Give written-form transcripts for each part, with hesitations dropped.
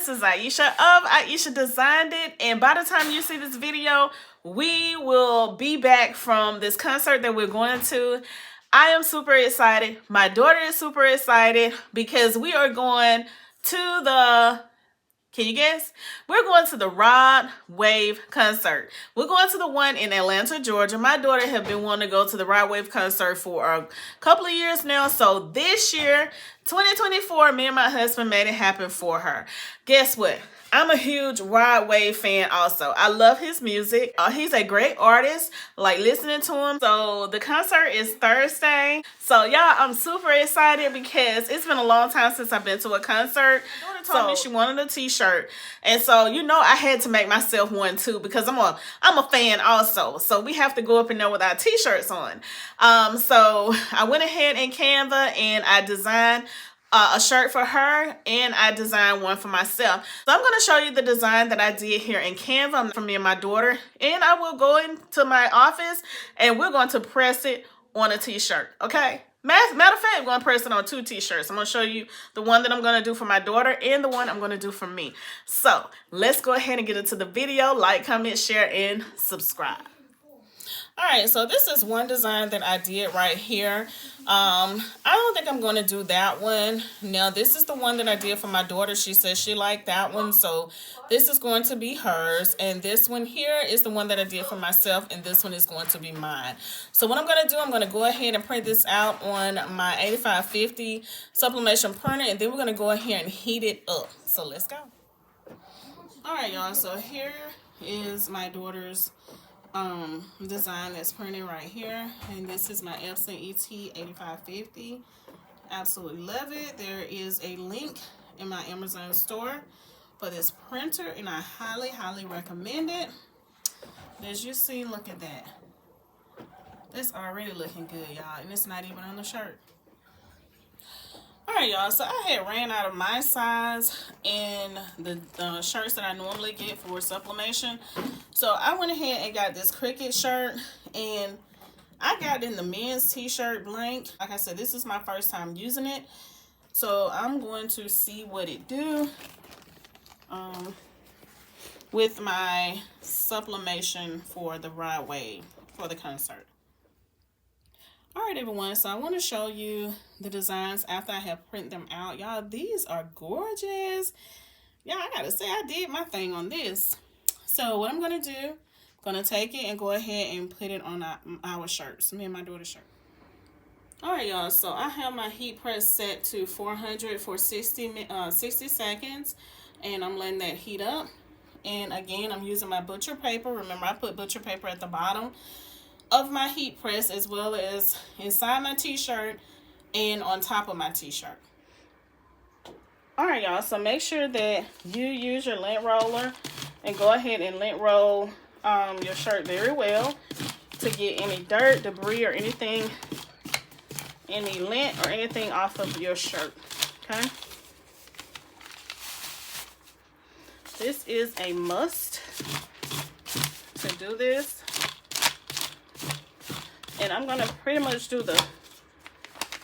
this is Ieasha of Ieasha Designed It, and by the time you see this video, we will be back from this concert that we're going to. I am super excited. My daughter is super excited because we are going to the... Can you guess? We're going to the Rod Wave concert. We're going to the one in Atlanta, Georgia. My daughter has been wanting to go to the Rod Wave concert for a couple of years now. So this year, 2024, me and my husband made it happen for her. Guess what? I'm a huge Rod Wave fan also. I love his music. He's a great artist, like listening to him. So the concert is Thursday. So y'all, I'm super excited because it's been a long time since I've been to a concert. My daughter told me she wanted a t-shirt. And so, you know, I had to make myself one too because I'm a fan also. So we have to go up in there with our t-shirts on. So I went ahead in Canva and I designed a shirt for her, and I designed one for myself. So I'm going to show you the design that I did here in Canva for me and my daughter, and I will go into my office and we're going to press it on a t-shirt. Okay, matter of fact, I'm going to press it on 2 t-shirts. I'm going to show you the one that I'm going to do for my daughter and the one I'm going to do for me. So let's go ahead and get into the video. Like, comment, share, and subscribe. Alright, so this is one design that I did right here. I don't think I'm going to do that one. Now, this is the one that I did for my daughter. She said she liked that one, so this is going to be hers. And this one here is the one that I did for myself, and this one is going to be mine. So what I'm going to do, I'm going to go ahead and print this out on my 8550 sublimation printer, and then we're going to go ahead and heat it up. So let's go. Alright, y'all, so here is my daughter's design that's printed right here, and this is my Epson ET 8550. Absolutely love it. There is a link in my Amazon store for this printer, and I highly recommend it. As you see, look at that. It's already looking good, y'all, and it's not even on the shirt. Alright, y'all, so I had ran out of my size in the shirts that I normally get for sublimation. So I went ahead and got this Cricut shirt, and I got in the men's t-shirt blank. Like I said, this is my first time using it. So I'm going to see what it do with my sublimation for the Rod Wave for the concert. Alright everyone, so I want to show you the designs after I have printed them out. Y'all, these are gorgeous. Yeah, I gotta say, I did my thing on this. So what I'm going to do, I'm going to take it and go ahead and put it on our shirts, me and my daughter's shirt. Alright y'all, so I have my heat press set to 400 for 60 seconds, and I'm letting that heat up. And again, I'm using my butcher paper. Remember, I put butcher paper at the bottom of my heat press, as well as inside my t-shirt and on top of my t-shirt. Alright y'all, so make sure that you use your lint roller and go ahead and lint roll your shirt very well to get any dirt, debris, or anything, any lint or anything off of your shirt. Okay, this is a must to do this. And I'm going to pretty much do the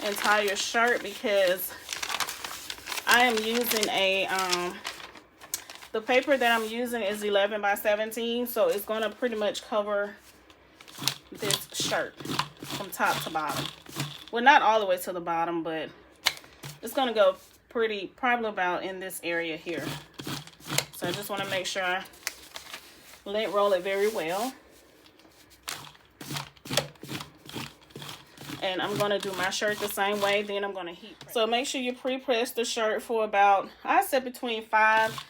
entire shirt because I am using a, the paper that I'm using is 11 by 17. So it's going to pretty much cover this shirt from top to bottom. Well, not all the way to the bottom, but it's going to go probably about in this area here. So I just want to make sure I lint roll it very well. And I'm going to do my shirt the same way. Then I'm going to heat press. So make sure you pre-press the shirt for about, I said between 5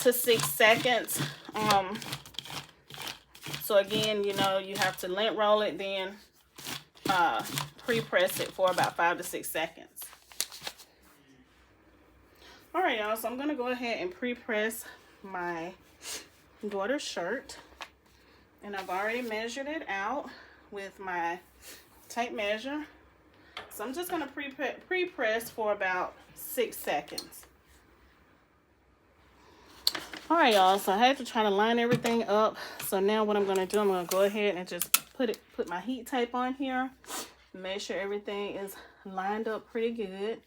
to 6 seconds. So again, you know, you have to lint roll it, then pre-press it for about 5 to 6 seconds. Alright y'all, so I'm going to go ahead and pre-press my daughter's shirt. And I've already measured it out with my tape measure. So I'm just going to pre-press for about 6 seconds. Alright y'all, so I had to try to line everything up. So now what I'm going to do, I'm going to go ahead and just put my heat tape on here. Make sure everything is lined up pretty good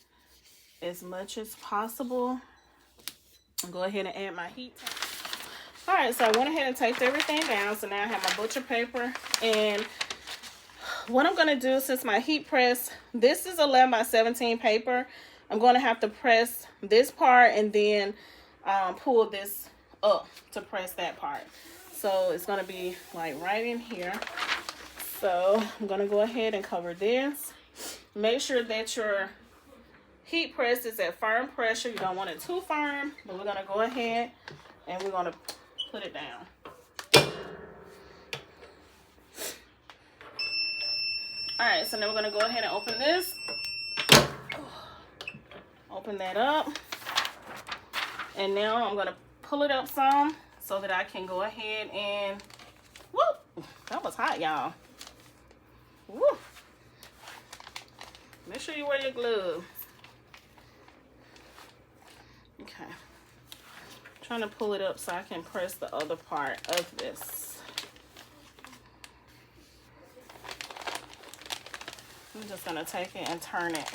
as much as possible. I'll go ahead and add my heat tape. All right, so I went ahead and taped everything down. So now I have my butcher paper. And what I'm going to do, since my heat press, this is 11 by 17 paper, I'm going to have to press this part and then pull this up to press that part. So it's going to be like right in here. So I'm going to go ahead and cover this. Make sure that your heat press is at firm pressure. You don't want it too firm, but we're going to go ahead and we're going to put it down. All right, so now we're going to go ahead and open this. Open that up. And now I'm going to pull it up some so that I can go ahead and, whoop, that was hot, y'all. Woo. Make sure you wear your glove. Okay. I'm trying to pull it up so I can press the other part of this. I'm just going to take it and turn it.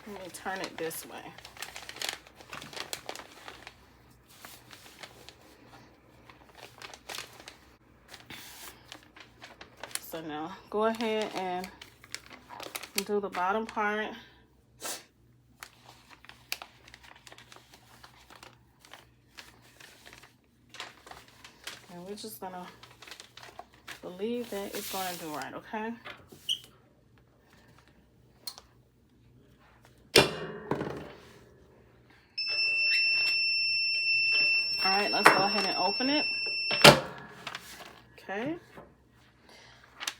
Let me turn it this way. So now go ahead and do the bottom part. And we're just gonna believe that it's gonna do right, okay? All right, let's go ahead and open it. Okay.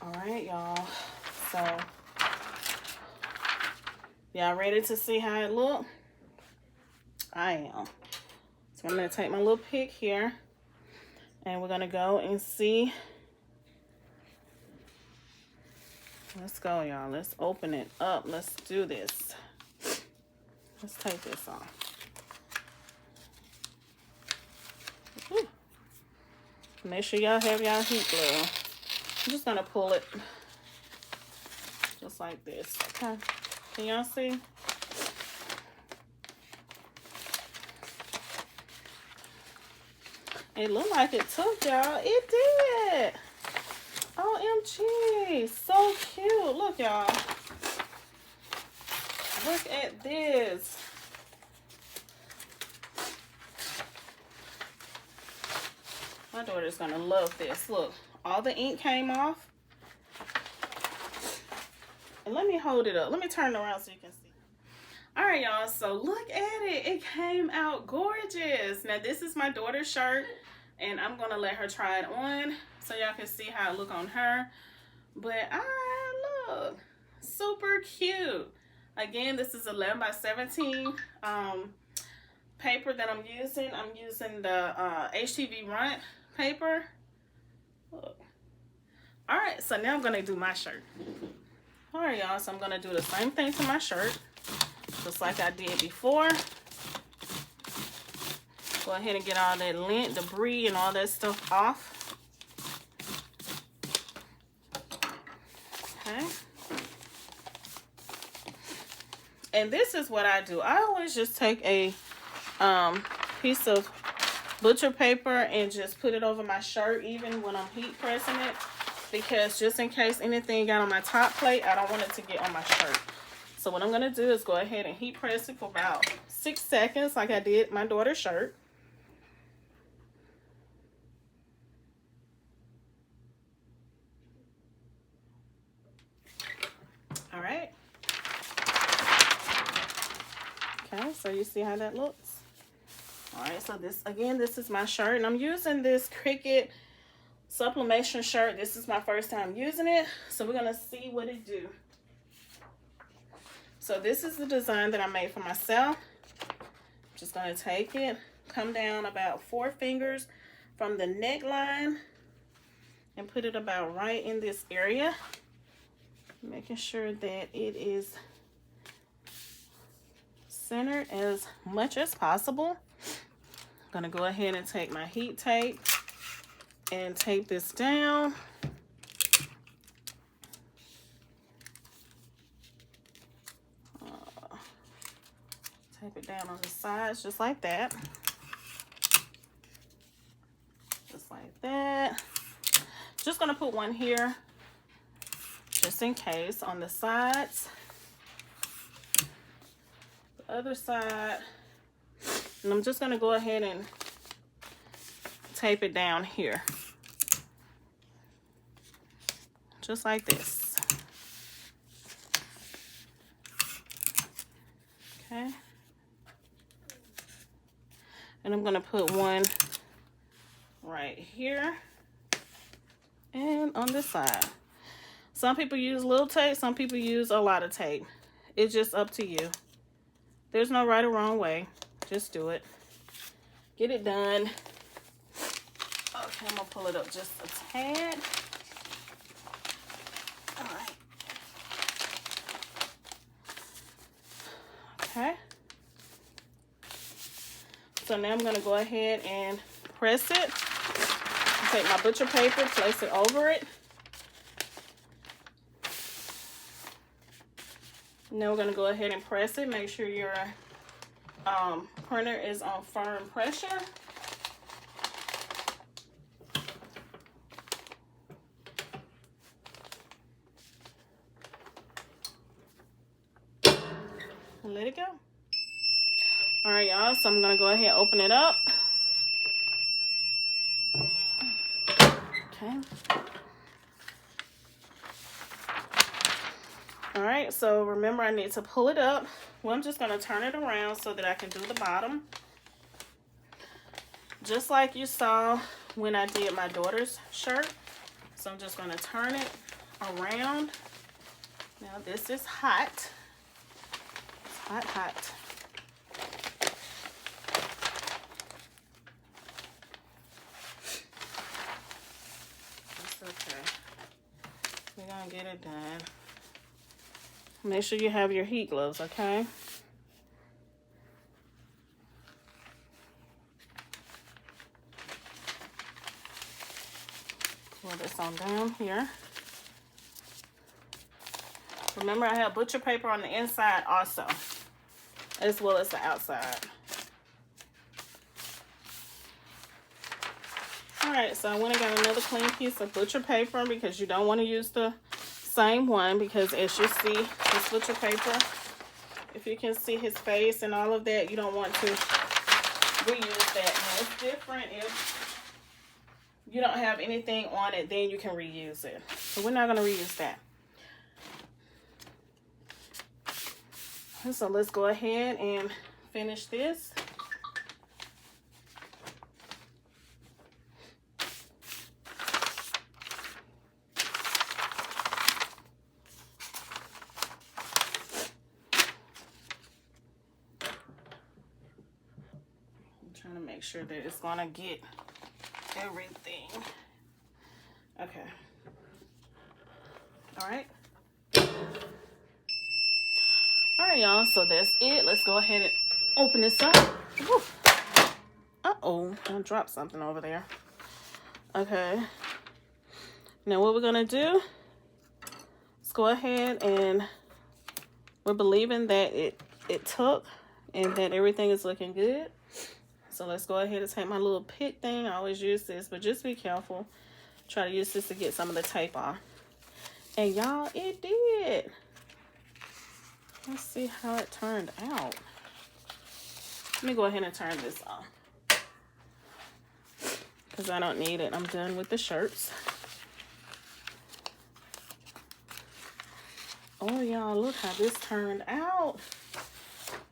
All right, y'all. So, y'all ready to see how it look? I am. So I'm gonna take my little pick here and we're gonna go and see. Let's go, y'all. Let's open it up. Let's do this. Let's take this off. Whew. Make sure y'all have y'all heat glove. I'm just gonna pull it just like this. Okay, can y'all see? It looked like it took, y'all. It did. OMG, so cute. Look, y'all. Look at this. My daughter's gonna love this. Look. All the ink came off. And let me hold it up. Let me turn it around so you can see. All right, y'all. So look at it. It came out gorgeous. Now, this is my daughter's shirt. And I'm going to let her try it on so y'all can see how it look on her. But look. Super cute. Again, this is 11 by 17 paper that I'm using. I'm using the HTV Runt paper. Look. All right, so now I'm gonna do my shirt. All right, y'all, so I'm gonna do the same thing to my shirt, just like I did before. Go ahead and get all that lint, debris, and all that stuff off. Okay. And this is what I do. I always just take a piece of butcher paper and just put it over my shirt even when I'm heat pressing it, because just in case anything got on my top plate, I don't want it to get on my shirt. So what I'm going to do is go ahead and heat press it for about 6 seconds like I did my daughter's shirt. All right. Okay, so you see how that looks? All right, so this is my shirt, and I'm using this Cricut Sublimation shirt. This is my first time using it, so we're gonna see what it do. So this is the design that I made for myself. I'm just gonna take it, come down about 4 fingers from the neckline, and put it about right in this area, making sure that it is centered as much as possible. I'm gonna go ahead and take my heat tape and tape this down. Tape it down on the sides just like that. Just like that. Just gonna put one here just in case on the sides. The other side. And I'm just gonna go ahead and tape it down here. Just like this. Okay. And I'm gonna put one right here and on this side. Some people use little tape, some people use a lot of tape. It's just up to you. There's no right or wrong way. Just do it. Get it done. Okay, I'm gonna pull it up just a tad. All right. Okay. So now I'm gonna go ahead and press it. Take my butcher paper, place it over it. Now we're gonna go ahead and press it. Make sure your printer is on firm pressure. And let it go. All right, y'all, so I'm gonna go ahead and open it up. Okay. All right, so remember I need to pull it up. Well, I'm just gonna turn it around so that I can do the bottom. Just like you saw when I did my daughter's shirt. So I'm just gonna turn it around. Now this is hot. It's hot, hot. It's okay. We're gonna get it done. Make sure you have your heat gloves, okay? Pull this on down here. Remember, I have butcher paper on the inside also, as well as the outside. All right, so I went and got another clean piece of butcher paper because you don't want to use the same one, because as you see, this butcher paper, if you can see his face and all of that, you don't want to reuse that. Now, it's different if you don't have anything on it, then you can reuse it. So we're not going to reuse that. So let's go ahead and finish this. Trying to make sure that it's gonna get everything. Okay. All right. All right, y'all. So that's it. Let's go ahead and open this up. Woo. Uh-oh. I dropped something over there. Okay. Now what we're gonna do, let's go ahead and we're believing that it took and that everything is looking good. So let's go ahead and take my little pick thing. I always use this, but just be careful. Try to use this to get some of the tape off. And y'all, it did. Let's see how it turned out. Let me go ahead and turn this off, because I don't need it. I'm done with the shirts. Oh, y'all, look how this turned out.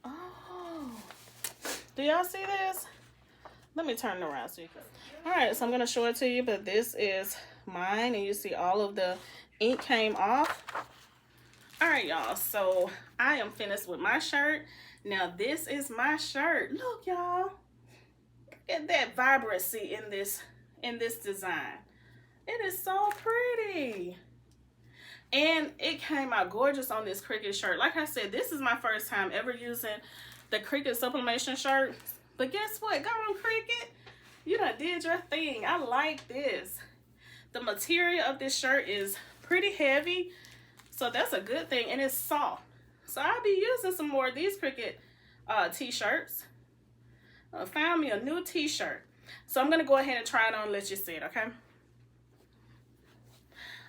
Oh, do y'all see this? Let me turn it around so you can. All right, so I'm gonna show it to you, but this is mine, and you see all of the ink came off. All right, y'all, so I am finished with my shirt. Now this is my shirt. Look, y'all, look at that vibrancy in this design. It is so pretty. And it came out gorgeous on this Cricut shirt. Like I said, this is my first time ever using the Cricut Sublimation shirt. But guess what? Go on, Cricut. You done did your thing. I like this. The material of this shirt is pretty heavy, so that's a good thing. And it's soft. So I'll be using some more of these Cricut t-shirts. Found me a new t-shirt. So I'm gonna go ahead and try it on and let you see it, okay?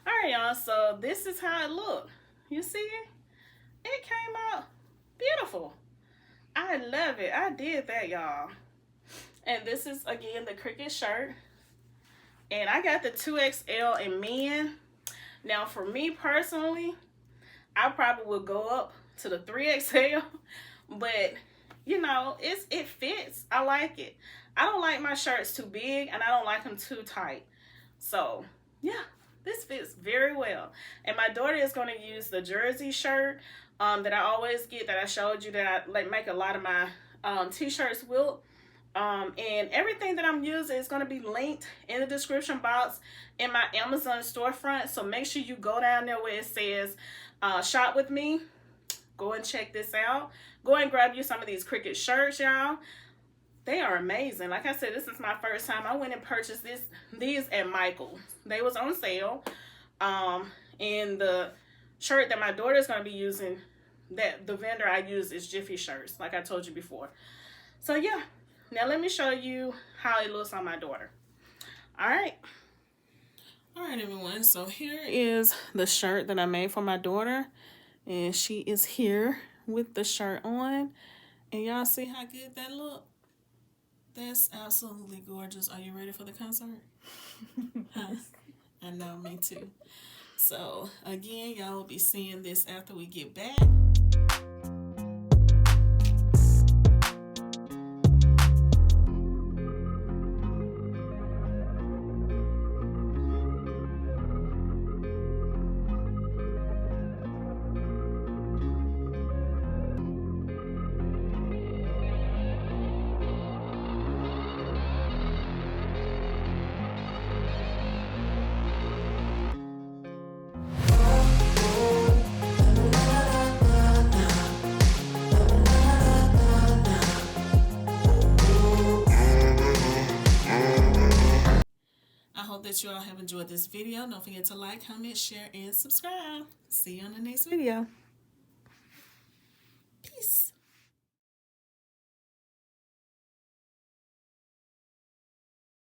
Alright, y'all, so this is how it looked. You see it? It came out beautiful. I love it. I did that, y'all. And this is, again, the Cricut shirt. And I got the 2XL in men. Now, for me personally, I probably would go up to the 3XL. But, you know, it fits. I like it. I don't like my shirts too big, and I don't like them too tight. So, yeah, this fits very well. And my daughter is going to use the jersey shirt that I always get, that I showed you, that I like make a lot of my t-shirts with. And everything that I'm using is going to be linked in the description box in my Amazon storefront. So make sure you go down there where it says shop with me. Go and check this out. Go and grab you some of these Cricut shirts, y'all. They are amazing. Like I said, this is my first time. I went and purchased these at Michael's. They was on sale. And the shirt that my daughter is going to be using, that the vendor I use, is Jiffy Shirts, like I told you before. So yeah, now let me show you how it looks on my daughter. All right, everyone, so here is the shirt that I made for my daughter, and she is here with the shirt on, and y'all see how good that look? That's absolutely gorgeous. Are you ready for the concert? Huh? I know, me too. So again, y'all will be seeing this after we get back. I hope that you all have enjoyed this video. Don't forget to like, comment, share, and subscribe. See you on the next video. Peace.